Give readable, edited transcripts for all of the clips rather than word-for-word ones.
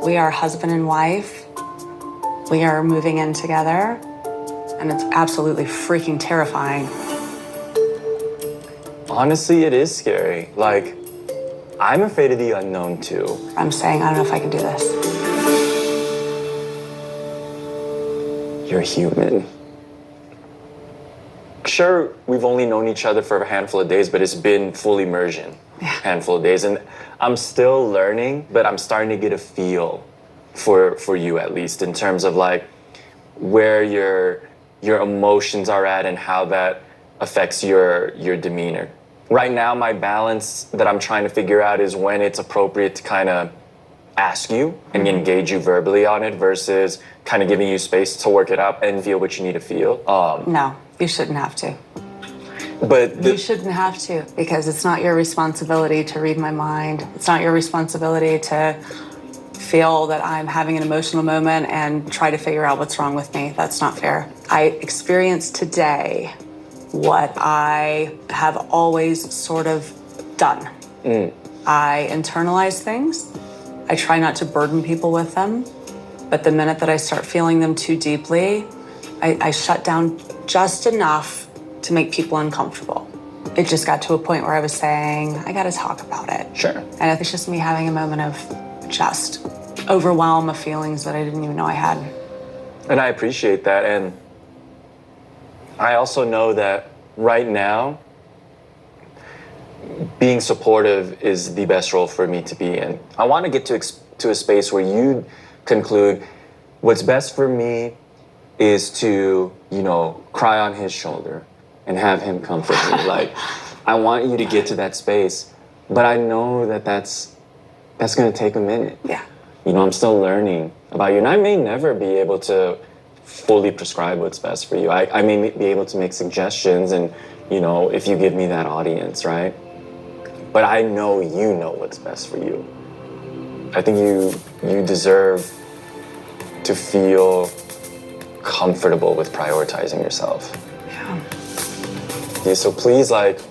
We are husband and wife. We are moving in together, and it's absolutely freaking terrifying. Honestly, it is scary. Like, I'm afraid of the unknown too. I'm saying, I don't know if I can do this. You're human. Sure, we've only known each other for a handful of days, but it's been full immersion, handful of days. And I'm still learning, but I'm starting to get a feel for you, at least, in terms of like where your emotions are at and how that affects your demeanor. Right now, my balance that I'm trying to figure out is when it's appropriate to kind of ask you and engage you verbally on it versus kind of giving you space to work it out and feel what you need to feel. No, you shouldn't have to. But You shouldn't have to, because it's not your responsibility to read my mind. It's not your responsibility to feel that I'm having an emotional moment and try to figure out what's wrong with me. That's not fair. I experienced today what I have always sort of done. I internalize things. I try not to burden people with them. But the minute that I start feeling them too deeply, I shut down just enough to make people uncomfortable. It just got to a point where I was saying, I gotta talk about it. Sure. And it's just me having a moment of just overwhelm of feelings that I didn't even know I had. And I appreciate that. And I also know that right now, being supportive is the best role for me to be in. I want to get to a space where you conclude what's best for me is to, cry on his shoulder and have him comfort me. Like, I want you to get to that space, but I know that that's going to take a minute. Yeah. I'm still learning about you, and I may never be able to fully prescribe what's best for you. I may be able to make suggestions and, if you give me that audience, right? But I know you know what's best for you. I think you deserve to feel comfortable with prioritizing yourself. Yeah, so please, act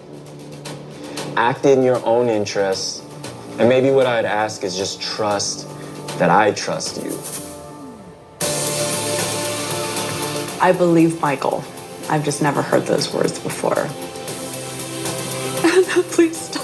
in your own interests. And maybe what I'd ask is just trust that I trust you. I believe Michael. I've just never heard those words before. Please stop.